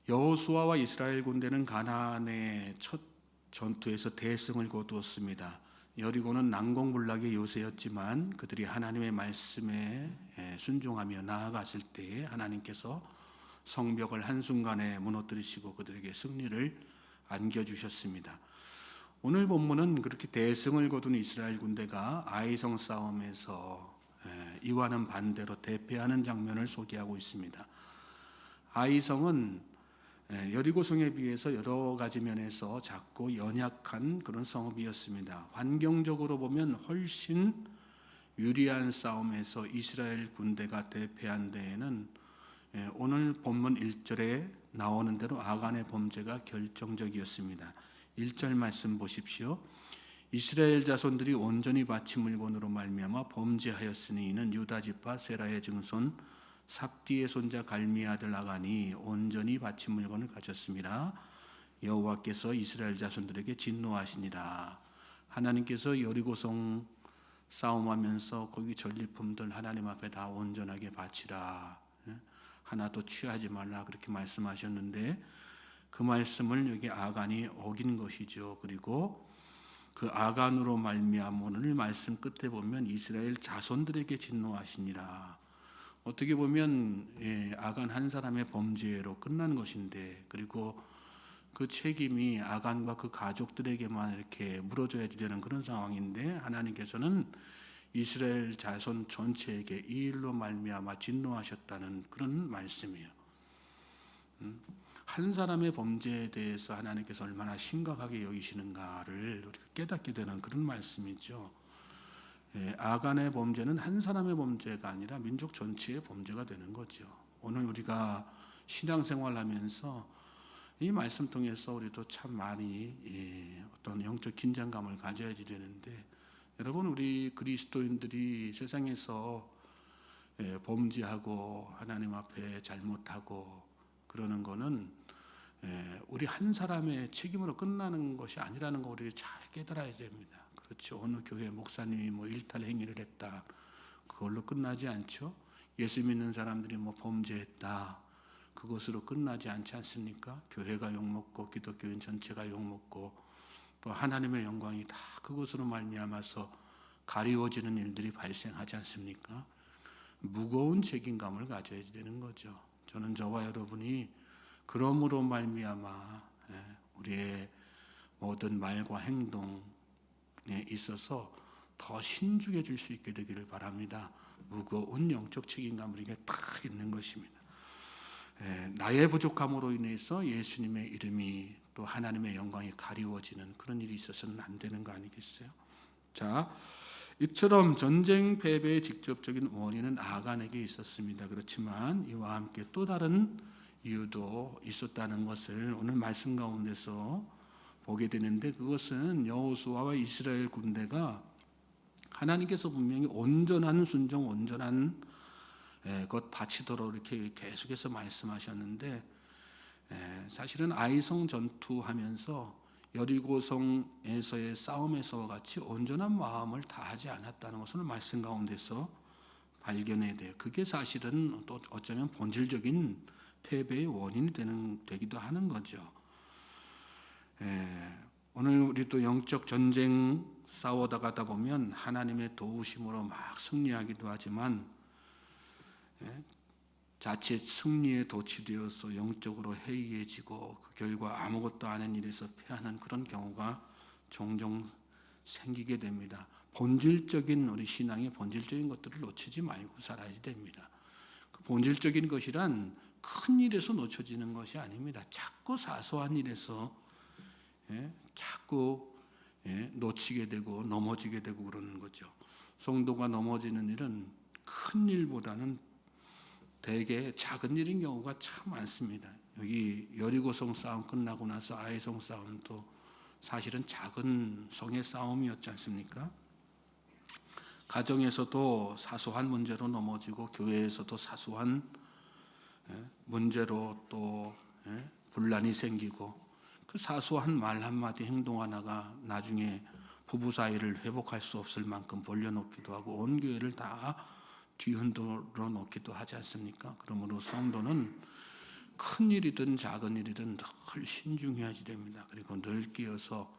여호수아와 이스라엘 군대는 가나안의 첫 전투에서 대승을 거두었습니다. 여리고는 난공불락의 요새였지만 그들이 하나님의 말씀에 순종하며 나아갔을 때에 하나님께서 성벽을 한순간에 무너뜨리시고 그들에게 승리를 안겨주셨습니다. 오늘 본문은 그렇게 대승을 거둔 이스라엘 군대가 아이성 싸움에서 이와는 반대로 대패하는 장면을 소개하고 있습니다. 아이성은 여리고성에 비해서 여러 가지 면에서 작고 연약한 그런 성읍이었습니다. 환경적으로 보면 훨씬 유리한 싸움에서 이스라엘 군대가 대패한 데에는 오늘 본문 1절에 나오는 대로 아간의 범죄가 결정적이었습니다. 1절 말씀 보십시오. 이스라엘 자손들이 온전히 바친 물건으로 말미암아 범죄하였으니 이는 유다 지파 세라의 증손 삽디의 손자 갈미의 아들 아간이 온전히 바친 물건을 가졌습니다. 여호와께서 이스라엘 자손들에게 진노하시니라. 하나님께서 여리고성 싸움하면서 거기 전리품들 하나님 앞에 다 온전하게 바치라, 하나도 취하지 말라 그렇게 말씀하셨는데 그 말씀을 여기 아간이 어긴 것이죠. 그리고 그 아간으로 말미암아 오늘 말씀 끝에 보면 이스라엘 자손들에게 진노하시니라. 어떻게 보면 아간 한 사람의 범죄로 끝난 것인데, 그리고 그 책임이 아간과 그 가족들에게만 이렇게 물어줘야 되는 그런 상황인데 하나님께서는 이스라엘 자손 전체에게 이 일로 말미암아 진노하셨다는 그런 말씀이에요. 한 사람의 범죄에 대해서 하나님께서 얼마나 심각하게 여기시는가를 우리가 깨닫게 되는 그런 말씀이죠. 아간의 범죄는 한 사람의 범죄가 아니라 민족 전체의 범죄가 되는 거죠. 오늘 우리가 신앙생활하면서 이 말씀 통해서 우리도 참 많이 어떤 영적 긴장감을 가져야 되는데, 여러분 우리 그리스도인들이 세상에서 범죄하고 하나님 앞에 잘못하고 그러는 거는 우리 한 사람의 책임으로 끝나는 것이 아니라는 거 우리 잘 깨달아야 됩니다. 그렇죠. 어느 교회 목사님이 일탈 행위를 했다, 그걸로 끝나지 않죠. 예수 믿는 사람들이 범죄했다, 그것으로 끝나지 않지 않습니까? 교회가 욕먹고 기독교인 전체가 욕먹고 또 하나님의 영광이 다 그것으로 말미암아서 가리워지는 일들이 발생하지 않습니까? 무거운 책임감을 가져야 되는 거죠. 저는 저와 여러분이 그러므로 말미암아 우리의 모든 말과 행동에 있어서 더 신중해질 수 있게 되기를 바랍니다. 무거운 영적 책임감이 우리에게 다 있는 것입니다. 나의 부족함으로 인해서 예수님의 이름이 또 하나님의 영광이 가리워지는 그런 일이 있어서는 안 되는 거 아니겠어요? 자, 이처럼 전쟁 패배의 직접적인 원인은 아간에게 있었습니다. 그렇지만 이와 함께 또 다른 이유도 있었다는 것을 오늘 말씀 가운데서 보게 되는데, 그것은 여호수아와 이스라엘 군대가 하나님께서 분명히 온전한 순종, 온전한 것 바치도록 이렇게 계속해서 말씀하셨는데, 사실은 아이성 전투하면서 여리고성에서의 싸움에서와 같이 온전한 마음을 다하지 않았다는 것을 말씀 가운데서 발견해야 돼요. 그게 사실은 또 어쩌면 본질적인 패배의 원인이 되기도 하는 거죠. 오늘 우리 또 영적 전쟁 싸우다 가다 보면 하나님의 도우심으로 막 승리하기도 하지만 자칫 승리에 도취되어서 영적으로 해이해지고 그 결과 아무것도 아닌 일에서 패하는 그런 경우가 종종 생기게 됩니다. 본질적인 우리 신앙의 본질적인 것들을 놓치지 말고 살아야 됩니다. 그 본질적인 것이란 큰 일에서 놓쳐지는 것이 아닙니다. 자꾸 사소한 일에서 자꾸 놓치게 되고 넘어지게 되고 그러는 거죠. 성도가 넘어지는 일은 큰 일보다는 대개 작은 일인 경우가 참 많습니다. 여기 여리고성 싸움 끝나고 나서 아이성 싸움도 사실은 작은 성의 싸움이었지 않습니까? 가정에서도 사소한 문제로 넘어지고 교회에서도 사소한 문제로 또 분란이 생기고, 그 사소한 말 한마디 행동 하나가 나중에 부부 사이를 회복할 수 없을 만큼 벌려놓기도 하고 온 교회를 다 뒤흔들어 놓기도 하지 않습니까? 그러므로 성도는 큰 일이든 작은 일이든 늘 신중해야지 됩니다. 그리고 늘 끼어서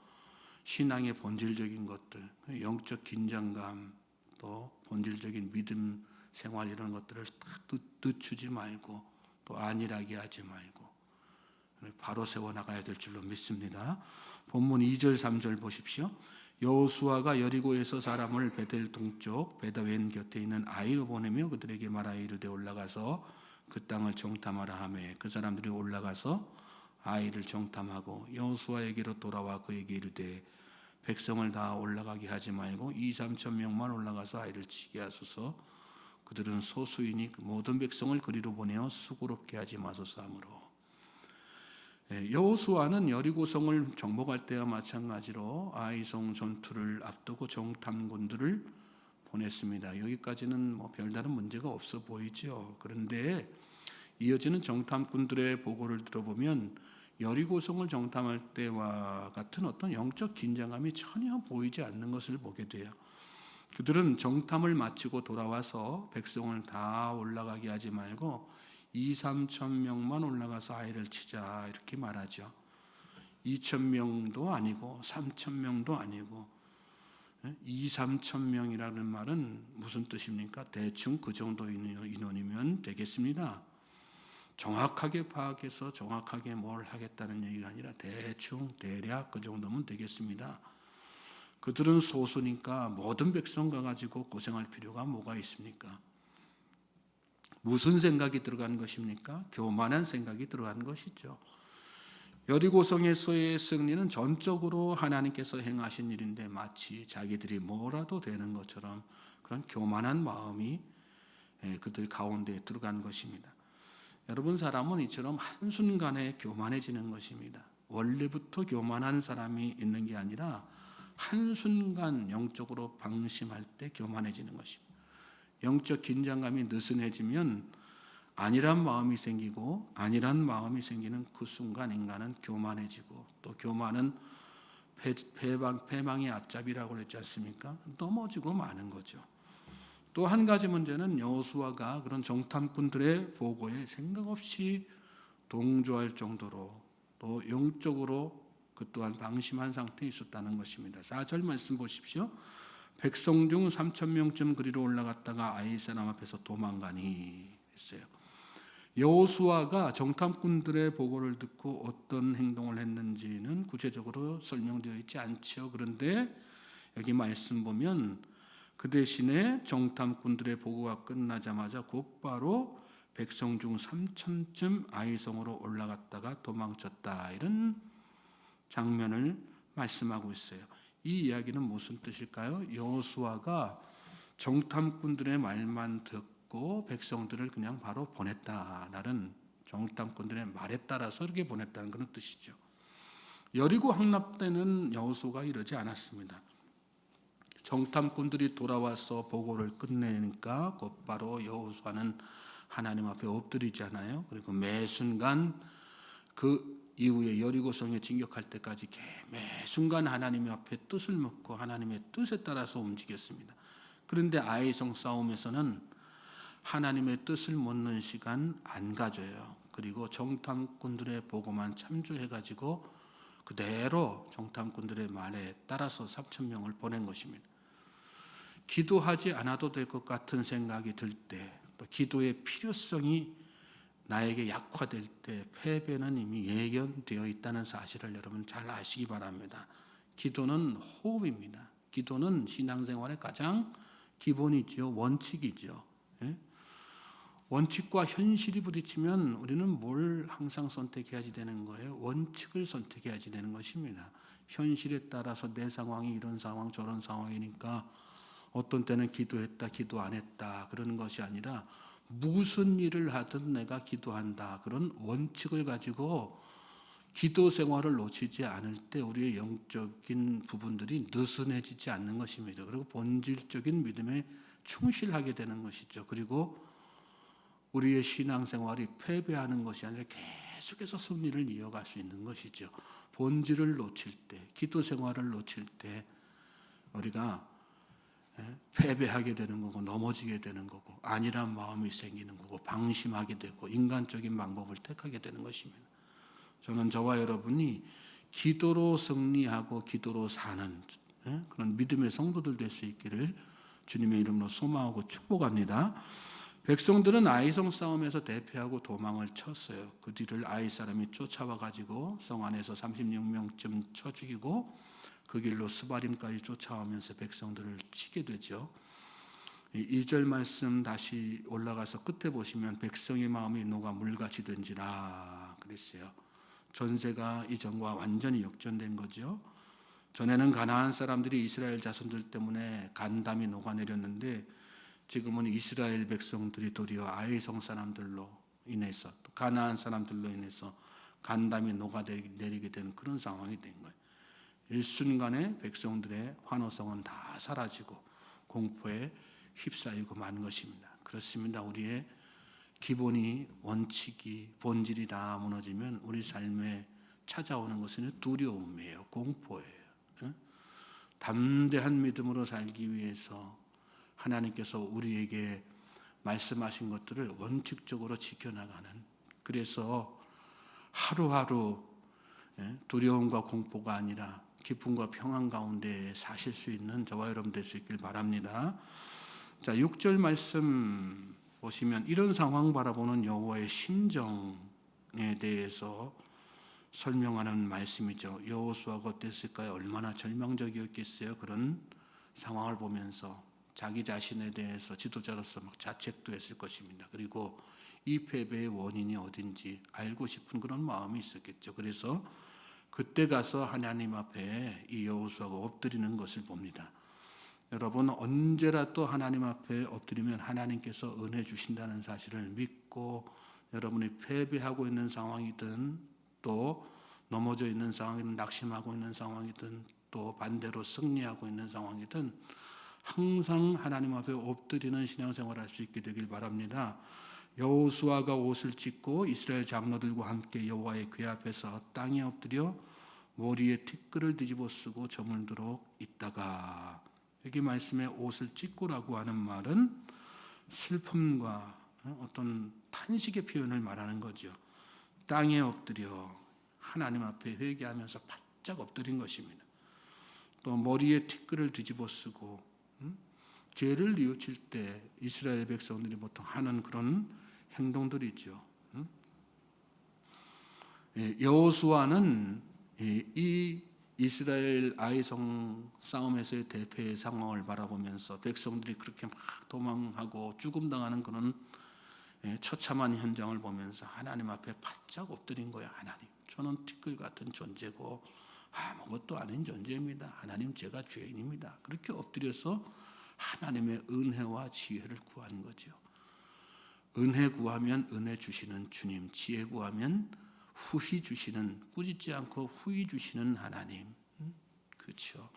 신앙의 본질적인 것들, 영적 긴장감, 또 본질적인 믿음 생활 이런 것들을 다 늦추지 말고 또 안일하게 하지 말고 바로 세워나가야 될 줄로 믿습니다. 본문 2절 3절 보십시오. 여호수아가 여리고에서 사람을 베델 동쪽 베다웬 곁에 있는 아이로 보내며 그들에게 말하여 이르되 올라가서 그 땅을 정탐하라 하매 그 사람들이 올라가서 아이를 정탐하고 여호수아에게로 돌아와 그에게 이르되 백성을 다 올라가게 하지 말고 2-3천 명만 올라가서 아이를 치게 하소서. 그들은 소수이니 모든 백성을 그리로 보내어 수고롭게 하지 마소서 하므로. 여호수아는 여리고성을 정복할 때와 마찬가지로 아이성 전투를 앞두고 정탐군들을 보냈습니다. 여기까지는 뭐 별다른 문제가 없어 보이죠. 그런데 이어지는 정탐꾼들의 보고를 들어보면 여리고성을 정탐할 때와 같은 어떤 영적 긴장감이 전혀 보이지 않는 것을 보게 돼요. 그들은 정탐을 마치고 돌아와서 백성을 다 올라가게 하지 말고 2-3천 명만 올라가서 아이를 치자 이렇게 말하죠. 2천 명도 아니고 3천 명도 아니고 2-3천 명이라는 말은 무슨 뜻입니까? 대충 그 정도 인원이면 되겠습니다. 정확하게 파악해서 정확하게 뭘 하겠다는 얘기가 아니라 대충 대략 그 정도면 되겠습니다. 그들은 소수니까 모든 백성과 가지고 고생할 필요가 뭐가 있습니까? 무슨 생각이 들어간 것입니까? 교만한 생각이 들어간 것이죠. 여리고성에서의 승리는 전적으로 하나님께서 행하신 일인데 마치 자기들이 뭐라도 되는 것처럼 그런 교만한 마음이 그들 가운데 들어간 것입니다. 여러분, 사람은 이처럼 한순간에 교만해지는 것입니다. 원래부터 교만한 사람이 있는 게 아니라 한순간 영적으로 방심할 때 교만해지는 것입니다. 영적 긴장감이 느슨해지면 안일한 마음이 생기고 안일한 마음이 생기는 그 순간 인간은 교만해지고 또 교만은 패망의 앞잡이라고 그랬지 않습니까? 넘어지고 마는 거죠. 또 한 가지 문제는 여호수아가 그런 정탐꾼들의 보고에 생각 없이 동조할 정도로 또 영적으로 그 또한 방심한 상태에 있었다는 것입니다. 4절 말씀 보십시오. 백성 중 3천 명쯤 그리로 올라갔다가 아이 사람 앞에서 도망가니 했어요. 여호수아가 정탐꾼들의 보고를 듣고 어떤 행동을 했는지는 구체적으로 설명되어 있지 않죠. 그런데 여기 말씀 보면 그 대신에 정탐꾼들의 보고가 끝나자마자 곧바로 백성 중 3천쯤 아이성으로 올라갔다가 도망쳤다. 이런 장면을 말씀하고 있어요. 이 이야기는 무슨 뜻일까요? 여호수아가 정탐꾼들의 말만 듣고 백성들을 그냥 바로 보냈다라는 정탐꾼들의 말에 따라서 이렇게 보냈다는 그런 뜻이죠. 여리고 항납 때는 여호수아가 이러지 않았습니다. 정탐꾼들이 돌아와서 보고를 끝내니까 곧바로 여호수아는 하나님 앞에 엎드리잖아요. 그리고 매 순간 그 이후에 여리고성에 진격할 때까지 매 순간 하나님 앞에 뜻을 묻고 하나님의 뜻에 따라서 움직였습니다. 그런데 아이성 싸움에서는 하나님의 뜻을 묻는 시간 안 가져요. 그리고 정탐꾼들의 보고만 참조해가지고 그대로 정탐꾼들의 말에 따라서 3천 명을 보낸 것입니다. 기도하지 않아도 될 것 같은 생각이 들 때, 또 기도의 필요성이 나에게 약화될 때 패배는 이미 예견되어 있다는 사실을 여러분 잘 아시기 바랍니다. 기도는 호흡입니다. 기도는 신앙생활의 가장 기본이죠. 원칙이죠. 원칙과 현실이 부딪히면 우리는 뭘 항상 선택해야지 되는 거예요? 원칙을 선택해야지 되는 것입니다. 현실에 따라서 내 상황이 이런 상황 저런 상황이니까 어떤 때는 기도했다 기도 안 했다 그러는 것이 아니라 무슨 일을 하든 내가 기도한다 그런 원칙을 가지고 기도 생활을 놓치지 않을 때 우리의 영적인 부분들이 느슨해지지 않는 것입니다. 그리고 본질적인 믿음에 충실하게 되는 것이죠. 그리고 우리의 신앙생활이 패배하는 것이 아니라 계속해서 승리를 이어갈 수 있는 것이죠. 본질을 놓칠 때, 기도 생활을 놓칠 때 우리가 패배하게 되는 거고 넘어지게 되는 거고 아니란 마음이 생기는 거고 방심하게 되고 인간적인 방법을 택하게 되는 것입니다. 저는 저와 여러분이 기도로 승리하고 기도로 사는 그런 믿음의 성도들 될 수 있기를 주님의 이름으로 소망하고 축복합니다. 백성들은 아이성 싸움에서 대패하고 도망을 쳤어요. 그 뒤를 아이 사람이 쫓아와 가지고 성 안에서 36명쯤 쳐 죽이고 그 길로 스바림까지 쫓아오면서 백성들을 치게 되죠. 2절 말씀 다시 올라가서 끝에 보시면 백성의 마음이 녹아 물같이 된지라 그랬어요. 전세가 이전과 완전히 역전된 거죠. 전에는 가나안 사람들이 이스라엘 자손들 때문에 간담이 녹아내렸는데 지금은 이스라엘 백성들이 도리어 아이성 사람들로 인해서 또 가나안 사람들로 인해서 간담이 녹아내리게 되는 그런 상황이 된 거예요. 일순간에 백성들의 환호성은 다 사라지고 공포에 휩싸이고 마는 것입니다. 그렇습니다. 우리의 기본이 원칙이 본질이 다 무너지면 우리 삶에 찾아오는 것은 두려움이에요. 공포예요. 담대한 믿음으로 살기 위해서 하나님께서 우리에게 말씀하신 것들을 원칙적으로 지켜나가는, 그래서 하루하루 두려움과 공포가 아니라 기쁨과 평안 가운데 사실 수 있는 저와 여러분 될 수 있길 바랍니다. 자, 6절 말씀 보시면 이런 상황 바라보는 여호와의 심정에 대해서 설명하는 말씀이죠. 여호수아가 어땠을까요? 얼마나 절망적이었겠어요. 그런 상황을 보면서 자기 자신에 대해서 지도자로서 막 자책도 했을 것입니다. 그리고 이 패배의 원인이 어딘지 알고 싶은 그런 마음이 있었겠죠. 그래서 그때 가서 하나님 앞에 이 여호수아가 엎드리는 것을 봅니다. 여러분, 언제라도 하나님 앞에 엎드리면 하나님께서 은혜 주신다는 사실을 믿고, 여러분이 패배하고 있는 상황이든 또 넘어져 있는 상황이든 낙심하고 있는 상황이든 또 반대로 승리하고 있는 상황이든 항상 하나님 앞에 엎드리는 신앙생활을 할 수 있게 되길 바랍니다. 여호수아가 옷을 찢고 이스라엘 장로들과 함께 여호와의 궤 앞에서 땅에 엎드려 머리에 티끌을 뒤집어 쓰고 저물도록 있다가, 여기 말씀에 옷을 찢고라고 하는 말은 슬픔과 어떤 탄식의 표현을 말하는 거죠. 땅에 엎드려 하나님 앞에 회개하면서 바짝 엎드린 것입니다. 또 머리에 티끌을 뒤집어 쓰고, 죄를 뉘우칠 때 이스라엘 백성들이 보통 하는 그런 행동들이죠. 여호수아는 이 이스라엘 아이성 싸움에서의 대패의 상황을 바라보면서 백성들이 그렇게 막 도망하고 죽음당하는 그런 처참한 현장을 보면서 하나님 앞에 바짝 엎드린 거예요. 하나님, 저는 티끌 같은 존재고 아무것도 아닌 존재입니다. 하나님, 제가 죄인입니다. 그렇게 엎드려서 하나님의 은혜와 지혜를 구하는 거죠. 은혜 구하면 은혜 주시는 주님, 지혜 구하면 후히 주시는, 꾸짖지 않고 후히 주시는 하나님. 그렇죠.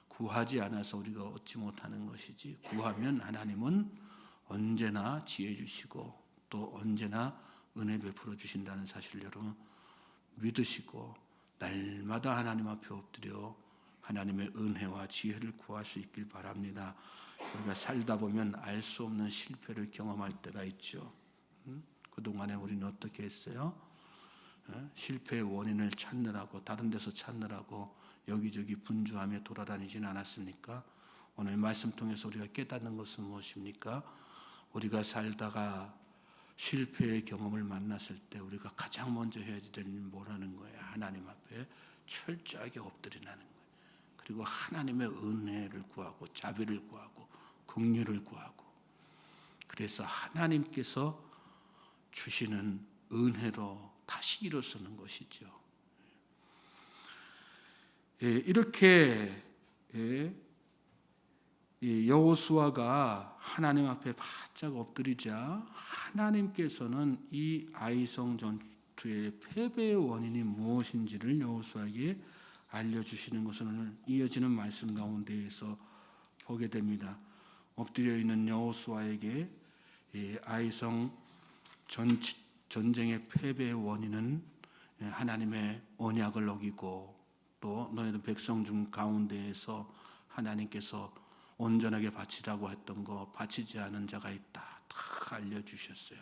구하지 않아서 우리가 얻지 못하는 것이지, 구하면 하나님은 언제나 지혜 주시고 또 언제나 은혜 베풀어 주신다는 사실을 여러분 믿으시고 날마다 하나님 앞에 엎드려 하나님의 은혜와 지혜를 구할 수 있길 바랍니다. 우리가 살다 보면 알 수 없는 실패를 경험할 때가 있죠. 그동안에 우리는 어떻게 했어요? 실패의 원인을 찾느라고, 다른 데서 찾느라고 여기저기 분주하며 돌아다니진 않았습니까? 오늘 말씀 통해서 우리가 깨닫는 것은 무엇입니까? 우리가 살다가 실패의 경험을 만났을 때 우리가 가장 먼저 해야지 될 일은 뭐라는 거예요? 하나님 앞에 철저하게 엎드리라는 거예요. 그리고 하나님의 은혜를 구하고 자비를 구하고 긍휼을 구하고, 그래서 하나님께서 주시는 은혜로 다시 일어서는 것이죠. 이렇게 여호수아가 하나님 앞에 바짝 엎드리자 하나님께서는 이 아이성 전투의 패배의 원인이 무엇인지를 여호수아에게 알려주시는 것을 오늘 이어지는 말씀 가운데에서 보게 됩니다. 엎드려 있는 여호수아에게 아이성 전쟁의 패배의 원인은 하나님의 언약을 어기고 또 너희들 백성 중 가운데에서 하나님께서 온전하게 바치라고 했던 거 바치지 않은 자가 있다. 다 알려주셨어요.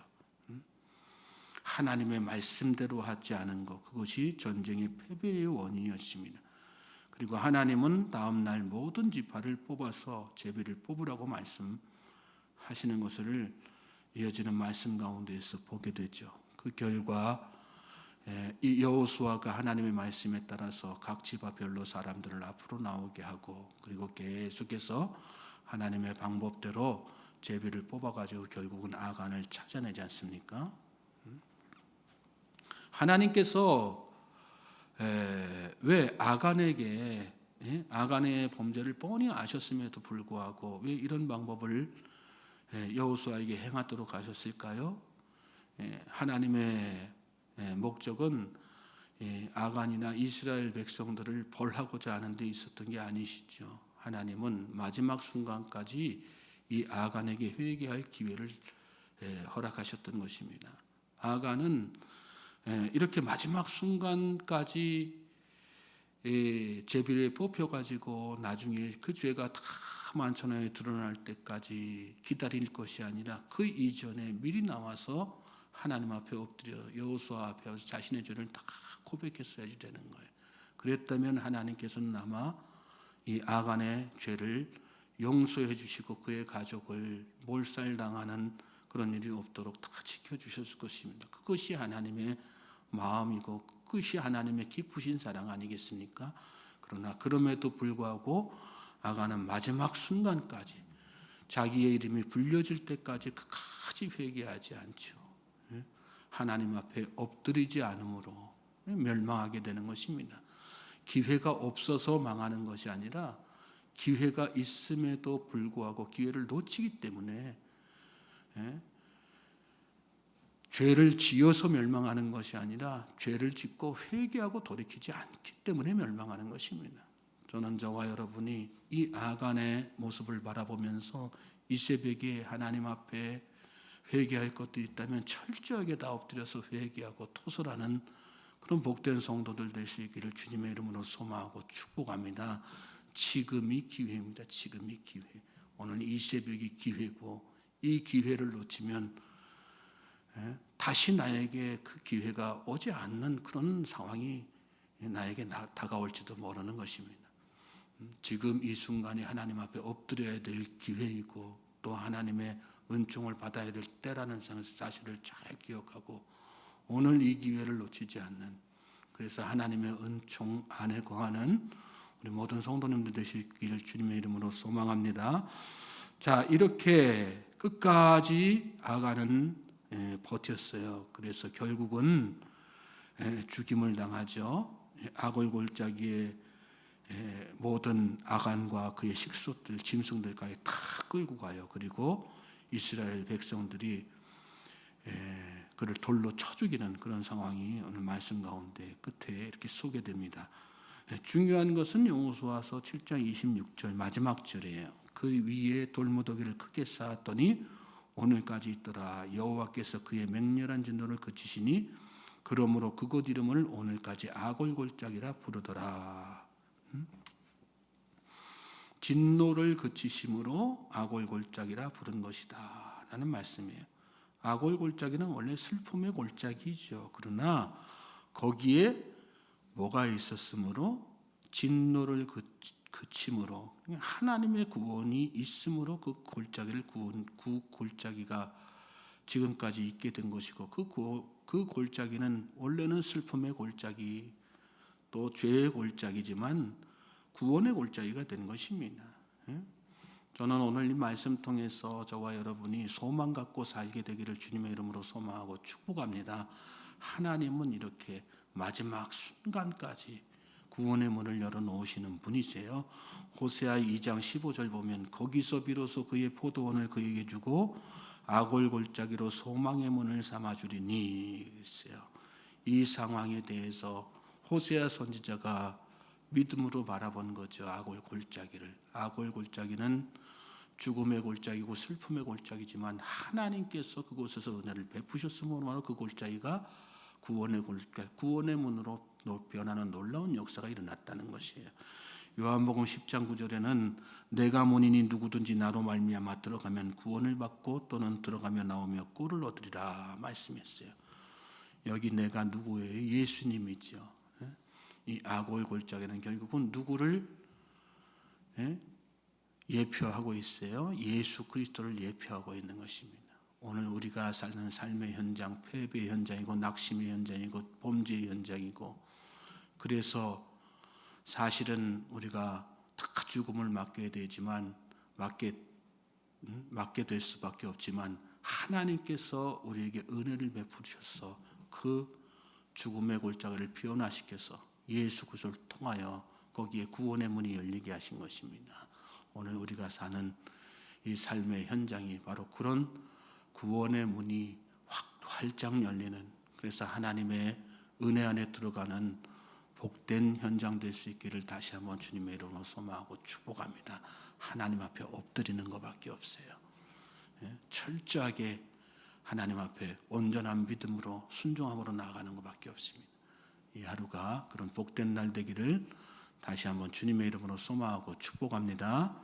하나님의 말씀대로 하지 않은 것, 그것이 전쟁의 패배의 원인이었습니다. 그리고 하나님은 다음 날 모든 지파를 뽑아서 제비를 뽑으라고 말씀하시는 것을 이어지는 말씀 가운데에서 보게 되죠. 그 결과 이 여호수아가 하나님의 말씀에 따라서 각 지파별로 사람들을 앞으로 나오게 하고, 그리고 계속해서 하나님의 방법대로 제비를 뽑아가지고 결국은 아간을 찾아내지 않습니까? 하나님께서 왜 아간에게 아간의 범죄를 뻔히 아셨음에도 불구하고 왜 이런 방법을 여호수아에게 행하도록 하셨을까요? 하나님의 목적은 아간이나 이스라엘 백성들을 벌하고자 하는 데 있었던 게 아니시죠. 하나님은 마지막 순간까지 이 아간에게 회개할 기회를 허락하셨던 것입니다. 아간은 이렇게 마지막 순간까지 제비를 뽑혀가지고 나중에 그 죄가 다 만천하에 드러날 때까지 기다릴 것이 아니라 그 이전에 미리 나와서 하나님 앞에 엎드려 여호수아 앞에 와서 자신의 죄를 다 고백했어야지 되는 거예요. 그랬다면 하나님께서는 아마 이 아간의 죄를 용서해 주시고 그의 가족을 몰살당하는 그런 일이 없도록 다 지켜주셨을 것입니다. 그것이 하나님의 마음이고 그것이 하나님의 깊으신 사랑 아니겠습니까? 그러나 그럼에도 불구하고 아간은 마지막 순간까지 자기의 이름이 불려질 때까지 끝까지 회개하지 않죠. 하나님 앞에 엎드리지 않으므로 멸망하게 되는 것입니다. 기회가 없어서 망하는 것이 아니라 기회가 있음에도 불구하고 기회를 놓치기 때문에 죄를 지어서 멸망하는 것이 아니라 죄를 짓고 회개하고 돌이키지 않기 때문에 멸망하는 것입니다. 저는 저와 여러분이 이 아간의 모습을 바라보면서 이 새벽에 하나님 앞에 회개할 것도 있다면 철저하게 다 엎드려서 회개하고 토설하는 그런 복된 성도들 될 수 있기를 주님의 이름으로 소망하고 축복합니다. 지금이 기회입니다. 지금이 기회. 오늘 이 새벽이 기회고 이 기회를 놓치면 다시 나에게 그 기회가 오지 않는 그런 상황이 나에게 다가올지도 모르는 것입니다. 지금 이 순간이 하나님 앞에 엎드려야 될 기회이고 또 하나님의 은총을 받아야 될 때라는 사실을 잘 기억하고 오늘 이 기회를 놓치지 않는, 그래서 하나님의 은총 안에 거하는 우리 모든 성도님들 되시기를 주님의 이름으로 소망합니다. 자, 이렇게 끝까지 아간은 버텼어요. 그래서 결국은 죽임을 당하죠. 아골골짜기에 모든 아간과 그의 식소들, 짐승들까지 다 끌고 가요. 그리고 이스라엘 백성들이 그를 돌로 쳐 죽이는 그런 상황이 오늘 말씀 가운데 끝에 이렇게 소개됩니다. 중요한 것은 여호수아서 7장 26절 마지막 절이에요. 그 위에 돌무더기를 크게 쌓았더니 오늘까지 있더라. 여호와께서 그의 맹렬한 진노를 그치시니 그러므로 그곳 이름을 오늘까지 아골골짜기라 부르더라. 진노를 그치심으로 아골골짜기라 부른 것이다 라는 말씀이에요. 아골골짜기는 원래 슬픔의 골짜기죠. 그러나 거기에 뭐가 있었으므로 진노를 그침으로 하나님의 구원이 있으므로 그 골짜기가 지금까지 있게 된 것이고 그 골짜기는 원래는 슬픔의 골짜기 또 죄의 골짜기지만 구원의 골짜기가 된 것입니다. 저는 오늘 이 말씀 통해서 저와 여러분이 소망 갖고 살게 되기를 주님의 이름으로 소망하고 축복합니다. 하나님은 이렇게 마지막 순간까지 구원의 문을 열어놓으시는 분이세요. 호세아 2장 15절 보면 거기서 비로소 그의 포도원을 그에게 주고 아골골짜기로 소망의 문을 삼아주리니 했어요. 이 상황에 대해서 호세아 선지자가 믿음으로 바라본 거죠. 아골골짜기를. 아골골짜기는 죽음의 골짜기고 슬픔의 골짜기지만 하나님께서 그곳에서 은혜를 베푸셨으므로 그 골짜기가 구원의 문으로 변하는 놀라운 역사가 일어났다는 것이에요. 요한복음 10장 9절에는 내가 문이니 누구든지 나로 말미암아 들어가면 구원을 받고 또는 들어가며 나오며 꼴을 얻으리라 말씀했어요. 여기 내가 누구예요? 예수님이죠. 이 아골 골짜기는 결국은 누구를 예표하고 있어요? 예수 그리스도를 예표하고 있는 것입니다. 오늘 우리가 사는 삶의 현장, 패배의 현장이고 낙심의 현장이고 범죄의 현장이고, 그래서 사실은 우리가 다 죽음을 맞게 되지만 맞게 될 수밖에 없지만 하나님께서 우리에게 은혜를 베푸셔서 그 죽음의 골짜기를 변화시켜서 예수 그리스도를 통하여 거기에 구원의 문이 열리게 하신 것입니다. 오늘 우리가 사는 이 삶의 현장이 바로 그런 구원의 문이 활짝 열리는, 그래서 하나님의 은혜 안에 들어가는 복된 현장 될 수 있기를 다시 한번 주님의 이름으로 소망하고 축복합니다. 하나님 앞에 엎드리는 것밖에 없어요. 철저하게 하나님 앞에 온전한 믿음으로 순종함으로 나아가는 것밖에 없습니다. 이 하루가 그런 복된 날 되기를 다시 한번 주님의 이름으로 소망하고 축복합니다.